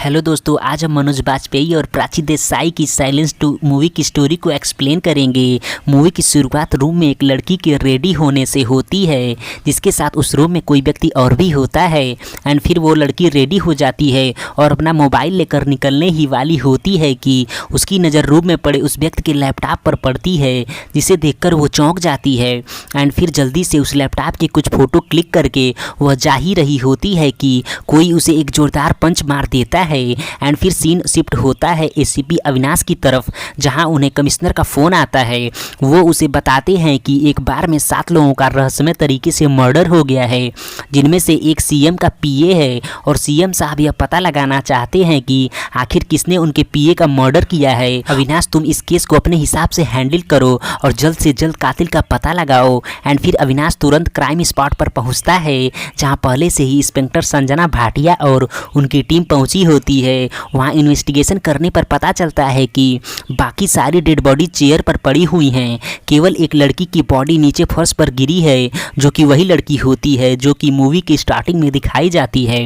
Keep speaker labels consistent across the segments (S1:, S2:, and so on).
S1: Hello दोस्तों, आज हम मनोज बाजपेयी और प्राची देसाई की साइलेंस 2 मूवी की स्टोरी को एक्सप्लेन करेंगे। मूवी की शुरुआत रूम में एक लड़की के रेडी होने से होती है, जिसके साथ उस रूम में कोई व्यक्ति और भी होता है। एंड फिर वो लड़की रेडी हो जाती है और अपना मोबाइल लेकर निकलने ही वाली होती है कि उसकी नज़र रूम में पड़े उस व्यक्ति के लैपटॉप पर पड़ती है, जिसे देखकर वो चौंक जाती है। एंड फिर जल्दी से उस लैपटॉप की कुछ फ़ोटो क्लिक करके वह जा ही रही होती है कि कोई उसे एक जोरदार पंच मार देता है। एंड फिर सीन शिफ्ट होता है एसीपी अविनाश की तरफ, जहां उन्हें कमिश्नर का फ़ोन आता है। वो उसे बताते हैं कि एक बार में 7 लोगों का रहस्यमय तरीके से मर्डर हो गया है, जिनमें से एक सीएम का पीए है। और सीएम साहब यह पता लगाना चाहते हैं कि आखिर किसने उनके पीए का मर्डर किया है। अविनाश, तुम इस केस को अपने हिसाब से हैंडल करो और जल्द से जल्द कातिल का पता लगाओ। एंड फिर अविनाश तुरंत क्राइम स्पॉट पर पहुंचता है, जहां पहले से ही इंस्पेक्टर संजना भाटिया और उनकी टीम पहुंची होती है। वहां इन्वेस्टिगेशन करने पर पता चलता है कि बाकी सारी डेड बॉडी चेयर पर पड़ी हुई हैं, केवल एक लड़की की बॉडी नीचे फर्श पर गिरी है, जो कि वही लड़की होती है जो कि मूवी की स्टार्टिंग में दिखाई जाती है।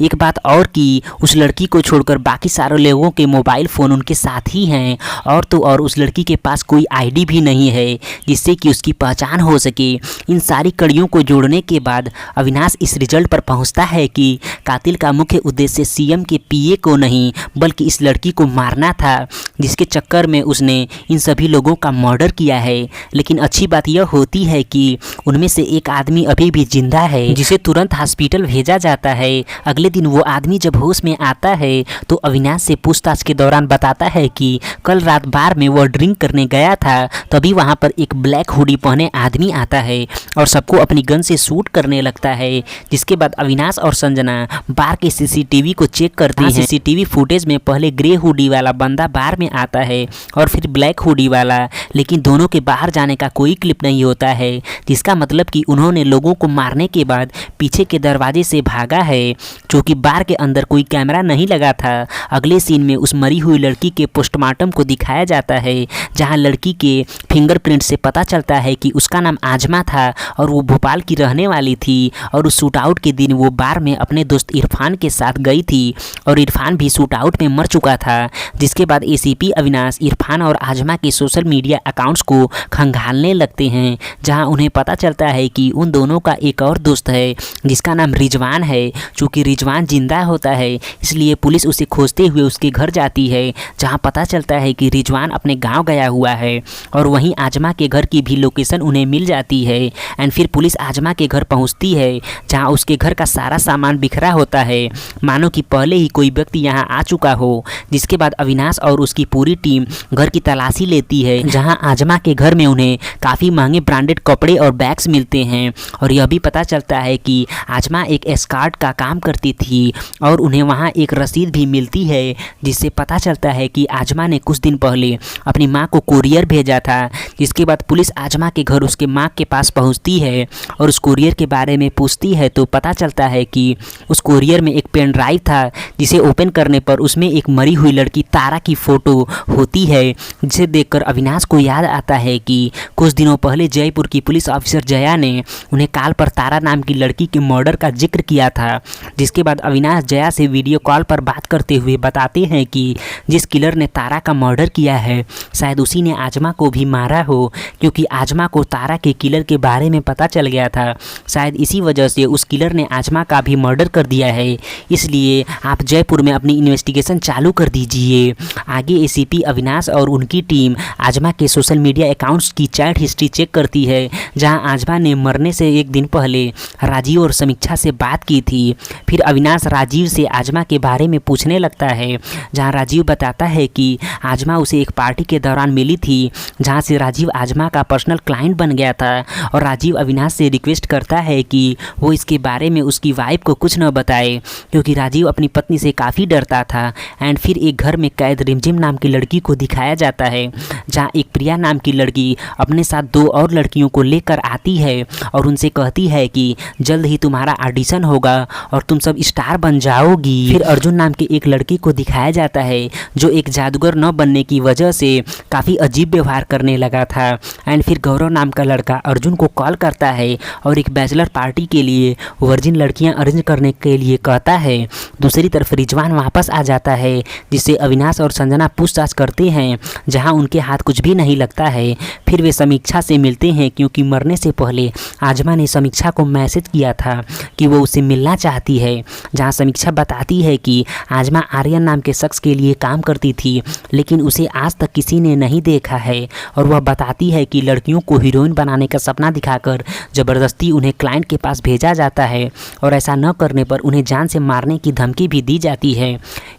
S1: एक बात और कि उस लड़की को छोड़कर बाकी सारे लोगों के मोबाइल फ़ोन उनके साथ ही हैं, और तो और उस लड़की के पास कोई आईडी भी नहीं है जिससे कि उसकी पहचान हो सके। इन सारी कड़ियों को जोड़ने के बाद अविनाश इस रिजल्ट पर पहुंचता है कि कातिल का मुख्य उद्देश्य सीएम के पीए को नहीं बल्कि इस लड़की को मारना था, जिसके चक्कर में उसने इन सभी लोगों का मर्डर किया है। लेकिन अच्छी बात यह होती है कि उनमें से एक आदमी अभी भी जिंदा है, जिसे तुरंत हॉस्पिटल भेजा जाता है। अगले दिन वो आदमी जब होश में आता है तो अविनाश से पूछताछ के दौरान बताता है कि कल रात बार में वह ड्रिंक करने गया था, तभी वहाँ पर एक ब्लैक हुडी पहने आदमी आता है और सबको अपनी गन से शूट करने लगता है। जिसके बाद अविनाश और संजना बार के सीसीटीवी को चेक करते हैं। सीसीटीवी फुटेज में पहले ग्रे हुडी वाला बंदा बार में आता है और फिर ब्लैक हुडी वाला, लेकिन दोनों के बाहर जाने का कोई क्लिप नहीं होता है, जिसका मतलब कि उन्होंने लोगों को मारने के बाद पीछे के दरवाजे से भागा है, क्योंकि बार के अंदर कोई कैमरा नहीं लगा था। अगले सीन में उस मरी हुई लड़की के पोस्टमार्टम को दिखाया जाता है, जहाँ लड़की के फिंगरप्रिंट से पता चलता है कि उसका नाम आजमा था और वो भोपाल की रहने वाली थी। और उस शूट आउट के दिन वो बार में अपने दोस्त इरफान के साथ गई थी और इरफान भी शूट आउट में मर चुका था। जिसके बाद एसीपी अविनाश इरफान और आजमा के सोशल मीडिया अकाउंट्स को खंगालने लगते हैं, जहां उन्हें पता चलता है कि उन दोनों का एक और दोस्त है जिसका नाम रिजवान है। चूँकि रिजवान जिंदा होता है इसलिए पुलिस उसे खोजते हुए उसके घर जाती है, जहाँ पता चलता है कि रिजवान अपने गाँव गया हुआ है। और वहीं आजमा के घर की भी लोकेशन उन्हें मिल जाती है। एंड फिर पुलिस आजमा के घर पहुँचती है, जहाँ उसके घर का सारा सामान बिखरा होता है, मानो कि पहले ही कोई व्यक्ति यहाँ आ चुका हो। जिसके बाद अविनाश और उसकी पूरी टीम घर की तलाशी लेती है, जहां आजमा के घर में उन्हें काफ़ी महंगे ब्रांडेड कपड़े और बैग्स मिलते हैं। और यह भी पता चलता है कि आजमा एक एस्कॉर्ट का काम करती थी और उन्हें वहां एक रसीद भी मिलती है, जिससे पता चलता है कि आजमा ने कुछ दिन पहले अपनी माँ को कुरियर भेजा था। जिसके बाद पुलिस आजमा के घर उसके माँ के पास पहुँचती है और उस कुरियर के बारे में पूछती है, तो पता चलता है कि उस कुरियर में एक पेन ड्राइव था, जिसे ओपन करने पर उसमें एक मरी हुई लड़की तारा की फ़ोटो होती है। जिसे देखकर अविनाश को याद आता है कि कुछ दिनों पहले जयपुर की पुलिस ऑफिसर जया ने उन्हें कॉल पर तारा नाम की लड़की के मर्डर का जिक्र किया था। जिसके बाद अविनाश जया से वीडियो कॉल पर बात करते हुए बताते हैं कि जिस किलर ने तारा का मर्डर किया है शायद उसी ने आजमा को भी मारा हो, क्योंकि आजमा को तारा के किलर के बारे में पता चल गया था। शायद इसी वजह से उस किलर ने आजमा का भी मर्डर कर दिया है। इसलिए आप जयपुर में अपनी इन्वेस्टिगेशन चालू कर दीजिए। आगे एसीपी अविनाश और उनकी टीम आजमा के सोशल मीडिया अकाउंट्स की चैट हिस्ट्री चेक करती है, जहां आजमा ने मरने से एक दिन पहले राजीव और समीक्षा से बात की थी। फिर अविनाश राजीव से आजमा के बारे में पूछने लगता है, जहां राजीव बताता है कि आजमा उसे एक पार्टी के दौरान मिली थी, जहां से राजीव आजमा का पर्सनल क्लाइंट बन गया था। और राजीव अविनाश से रिक्वेस्ट करता है कि वो इसके बारे में उसकी वाइफ को कुछ न बताए, क्योंकि राजीव अपनी पत्नी से काफ़ी डरता था। एंड फिर एक घर में कैद रिमझिम नाम की लड़की को दिखाया जाता है, जहाँ एक प्रिया नाम की लड़की अपने साथ 2 और लड़कियों को लेकर आती है और उनसे कहती है कि जल्द ही तुम्हारा ऑडिशन होगा और तुम सब स्टार बन जाओगी। फिर अर्जुन नाम की एक लड़की को दिखाया जाता है, जो एक जादूगर न बनने की वजह से काफ़ी अजीब व्यवहार करने लगा था। एंड फिर गौरव नाम का लड़का अर्जुन को कॉल करता है और एक बैचलर पार्टी के लिए वर्जिन लड़कियां अरेंज करने के लिए कहता है। दूसरी तरफ रिजवान वापस आ जाता है, जिससे अविनाश और संजना पूछताछ करते हैं, जहां उनके हाथ कुछ भी नहीं लगता है। फिर वे समीक्षा से मिलते हैं, क्योंकि मरने से पहले आजमा ने समीक्षा को मैसेज किया था कि वो उसे मिलना चाहती है। जहां समीक्षा बताती है कि आजमा आर्यन नाम के शख्स के लिए काम करती थी, लेकिन उसे आज तक किसी ने नहीं देखा है। और वह बताती है कि लड़कियों को हीरोइन बनाने का सपना दिखाकर ज़बरदस्ती उन्हें क्लाइंट के पास भेजा जाता है, और ऐसा न करने पर उन्हें जान से मारने की धमकी भी दी जाती है।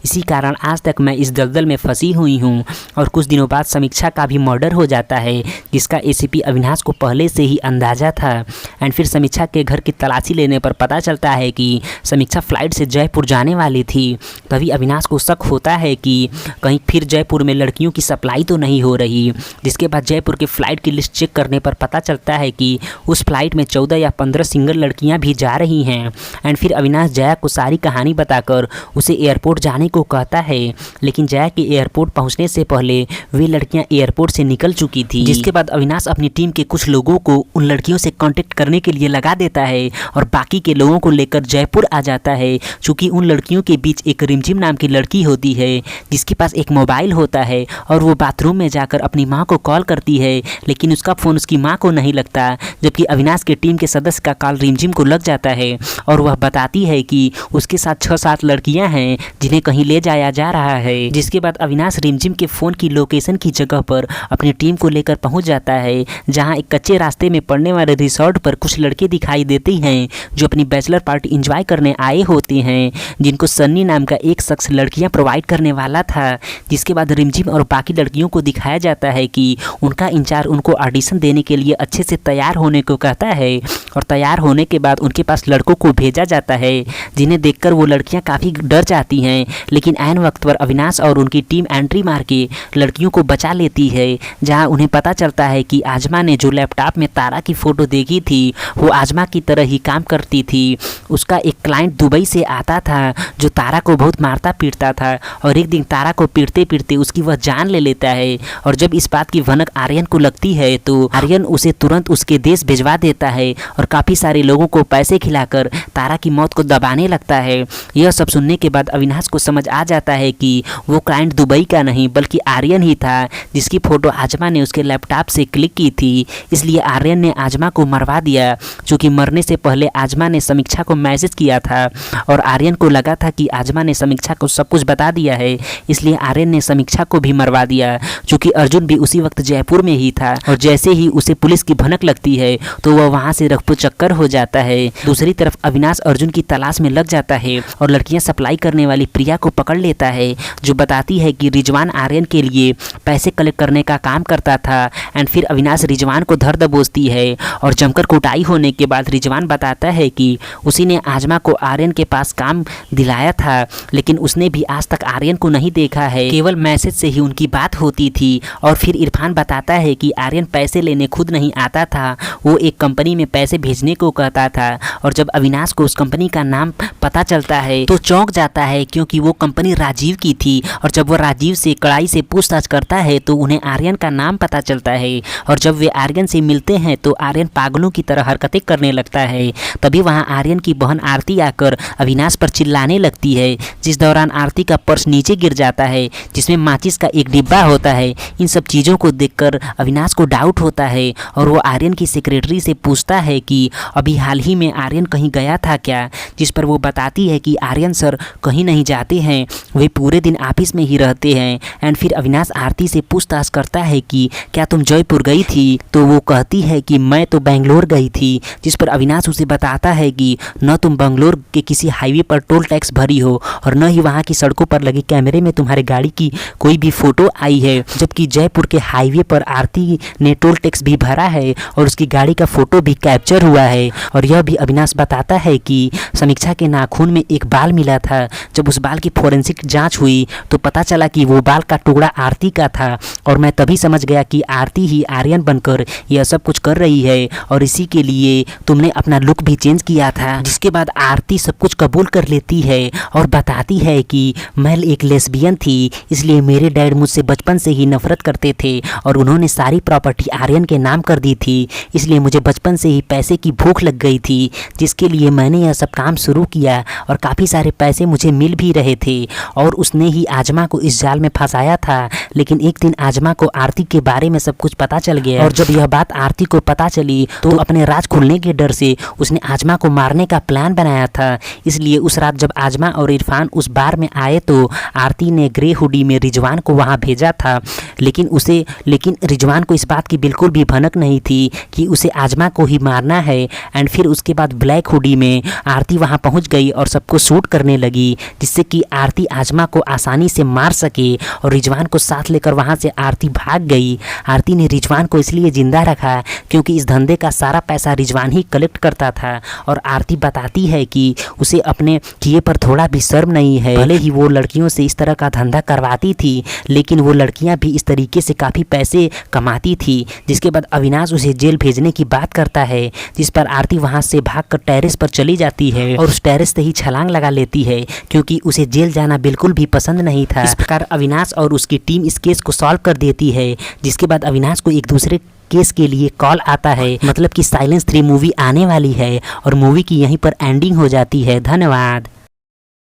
S1: इसी कारण आज तक मैं इस दलदल में फंसी हुई हूँ। और कुछ दिनों बाद समीक्षा का भी मर्डर हो जाता है, जिसका एसीपी अविनाश को पहले से ही अंदाज़ा था। एंड फिर समीक्षा के घर की तलाशी लेने पर पता चलता है कि समीक्षा फ़्लाइट से जयपुर जाने वाली थी। तभी अविनाश को शक होता है कि कहीं फिर जयपुर में लड़कियों की सप्लाई तो नहीं हो रही। जिसके बाद जयपुर के फ़्लाइट की लिस्ट चेक करने पर पता चलता है कि उस फ्लाइट में 14 या 15 सिंगल लड़कियां भी जा रही हैं। एंड फिर अविनाश जया को सारी कहानी बताकर उसे एयरपोर्ट जाने को कहता है, लेकिन जया के एयरपोर्ट पहुंचने से पहले वे लड़कियां एयरपोर्ट से निकल चुकी थी। जिसके बाद अविनाश अपनी टीम के कुछ लोगों को उन लड़कियों से कांटेक्ट करने के लिए लगा देता है और बाकी के लोगों को लेकर जयपुर आ जाता है। चूँकि उन लड़कियों के बीच एक रिमझिम नाम की लड़की होती है, जिसके पास एक मोबाइल होता है, और वो बाथरूम में जाकर अपनी माँ को कॉल करती है, लेकिन उसका फ़ोन उसकी माँ को नहीं लगता। जबकि अविनाश के टीम के सदस्य का कॉल रिमझिम को लग जाता है, और वह बताती है कि उसके साथ 6-7 लड़कियां हैं जिन्हें कहीं ले जाया जा रहा है। जिसके बाद अविनाश रिमझिम के फ़ोन की लोकेशन की जगह पर अपनी टीम को लेकर पहुंच जाता है, जहां एक कच्चे रास्ते में पड़ने वाले रिसोर्ट पर कुछ लड़के दिखाई देते हैं जो अपनी बैचलर पार्टी एंजॉय करने आए होते हैं, जिनको सन्नी नाम का एक शख्स लड़कियां प्रोवाइड करने वाला था। जिसके बाद रिमझिम और बाकी लड़कियों को दिखाया जाता है कि उनका इंचार्ज उनको ऑडिशन देने के लिए अच्छे से तैयार होने को कहता है, और तैयार होने के बाद उनके पास लड़कों को भेजा जाता है, जिन्हें देखकर वो लड़कियां काफ़ी डर जाती हैं। लेकिन ऐन वक्त पर अविनाश और उनकी टीम एंट्री मार के लड़कियों को बचा लेती है, जहां उन्हें पता चलता है कि आजमा ने जो लैपटॉप में तारा की फ़ोटो देखी थी वो आजमा की तरह ही काम करती थी। उसका एक क्लाइंट दुबई से आता था जो तारा को बहुत मारता पीटता था, और एक दिन तारा को पीटते पीटते उसकी वह जान ले लेता है। और जब इस बात की भनक आर्यन को लगती है तो आर्यन उसे तुरंत उसके देश भिजवा देता है, और काफ़ी सारे लोगों को पैसे खिलाकर तारा की मौत को दबाने लगता है। यह सब सुनने के बाद अविनाश को समझ आ जाता है कि वो क्लाइंट दुबई का नहीं बल्कि आर्यन ही था, जिसकी फ़ोटो आजमा ने उसके लैपटॉप से क्लिक की थी। इसलिए आर्यन ने आजमा को मरवा दिया, क्योंकि मरने से पहले आजमा ने समीक्षा को मैसेज किया था, और आर्यन को लगा था कि आजमा ने समीक्षा को सब कुछ बता दिया है, इसलिए आर्यन ने समीक्षा को भी मरवा दिया। चूँकि अर्जुन भी उसी वक्त जयपुर में ही था, और जैसे ही उसे पुलिस की भनक लगती है तो वह वहाँ से रफू चक्कर हो जाता है। दूसरी तरफ अविनाश अर्जुन की तलाश में लग जाता है और लड़कियां सप्लाई करने वाली प्रिया को पकड़ लेता है, जो बताती है कि रिजवान आर्यन के लिए पैसे कलेक्ट करने का काम करता था। एंड फिर अविनाश रिजवान को धर दबोचती है, और जमकर कुटाई होने के बाद रिजवान बताता है कि उसी ने आजमा को आर्यन के पास काम दिलाया था, लेकिन उसने भी आज तक आर्यन को नहीं देखा है, केवल मैसेज से ही उनकी बात होती थी। और फिर इरफान बताता है कि आर्यन पैसे लेने खुद नहीं आता था, वो एक कंपनी में पैसे भेजने को कहता था। और जब अविनाश को उस कंपनी का नाम पता चलता है तो चौंक जाता है, क्योंकि वो कंपनी राजीव की थी। और जब वो राजीव से कड़ाई से पूछताछ करता है तो उन्हें आर्यन का नाम पता चलता है, और जब वे आर्यन से मिलते हैं तो आर्यन पागलों की तरह हरकतें करने लगता है। तभी वहाँ आर्यन की बहन आरती आकर अविनाश पर चिल्लाने लगती है, जिस दौरान आरती का पर्स नीचे गिर जाता है, जिसमें माचिस का एक डिब्बा होता है। इन सब चीज़ों को देखकर अविनाश को डाउट होता है, और वो आर्यन की सेक्रेटरी से पूछता है कि अभी हाल ही में आर्यन कहीं गया था क्या, जिस पर वो बताती है कि आर्यन सर कहीं नहीं जाते हैं, वे पूरे दिन ऑफिस में ही रहते हैं। एंड फिर अविनाश आरती से पूछताछ करता है कि क्या तुम जयपुर गई थी, तो वो कहती है कि मैं तो बेंगलोर गई थी, जिस पर अविनाश उसे बताता है कि न तुम बेंगलोर के किसी हाईवे पर टोल टैक्स भरी हो, और न ही वहाँ की सड़कों पर लगे कैमरे में तुम्हारे गाड़ी की कोई भी फ़ोटो आई है, जबकि जयपुर के हाईवे पर आरती ने टोल टैक्स भी भरा है और उसकी गाड़ी का फ़ोटो भी कैप्चर हुआ है। और यह भी अविनाश बताता है कि समीक्षा के नाखून में एक बाल मिला था। जब उस बाल की फोरेंसिक जांच हुई तो पता चला कि वो बाल का टुकड़ा आरती का था, और मैं तभी समझ गया कि आरती ही आर्यन बनकर यह सब कुछ कर रही है, और इसी के लिए तुमने अपना लुक भी चेंज किया था। जिसके बाद आरती सब कुछ कबूल कर लेती है और बताती है कि मैं एक लेस्बियन थी, इसलिए मेरे डैड मुझसे बचपन से ही नफरत करते थे, और उन्होंने सारी प्रॉपर्टी आर्यन के नाम कर दी थी, इसलिए मुझे बचपन से ही पैसे की भूख लग गई थी, जिसके लिए मैंने यह सब काम शुरू किया, और काफ़ी सारे पैसे मुझे मिल भी रहे थे और उसने ही आजमा को इस जाल में फंसाया था। लेकिन एक दिन आजमा को आरती के बारे में सब कुछ पता चल गया और जब यह बात आरती को पता चली तो अपने राज खुलने के डर से उसने आजमा को मारने का प्लान बनाया था। इसलिए उस रात जब आजमा और इरफान उस बार में आए तो आरती ने ग्रे हुडी में रिजवान को वहाँ भेजा था। लेकिन रिजवान को इस बात की बिल्कुल भी भनक नहीं थी कि उसे आजमा को ही मारना है। एंड फिर उसके बाद ब्लैक हुडी में आरती वहाँ पहुँच गई और सबको शूट करने लगी जिससे कि आरती आजमा को आसानी से मार सके और रिजवान को साथ लेकर वहाँ से आरती भाग गई। आरती ने रिजवान को इसलिए जिंदा रखा क्योंकि इस धंधे का सारा पैसा रिजवान ही कलेक्ट करता था। और आरती बताती है कि उसे अपने किए पर थोड़ा भी शर्म नहीं है। भले ही वो लड़कियों से इस तरह का धंधा करवाती थी लेकिन वो लड़कियां भी इस तरीके से काफ़ी पैसे कमाती थी। जिसके बाद अविनाश उसे जेल भेजने की बात करता है जिस पर आरती वहाँ से भागकर टेरेस पर चली जाती है और उस टेरेस से ही छलांग लगा लेती है क्योंकि उसे जेल जाना बिल्कुल भी पसंद नहीं था। इस प्रकार अविनाश और उसकी टीम इस केस को सॉल्व कर देती है। जिसके बाद अविनाश को एक दूसरे केस के लिए कॉल आता है, मतलब कि साइलेंस 3 मूवी आने वाली है और मूवी की यहीं पर एंडिंग हो जाती है। धन्यवाद।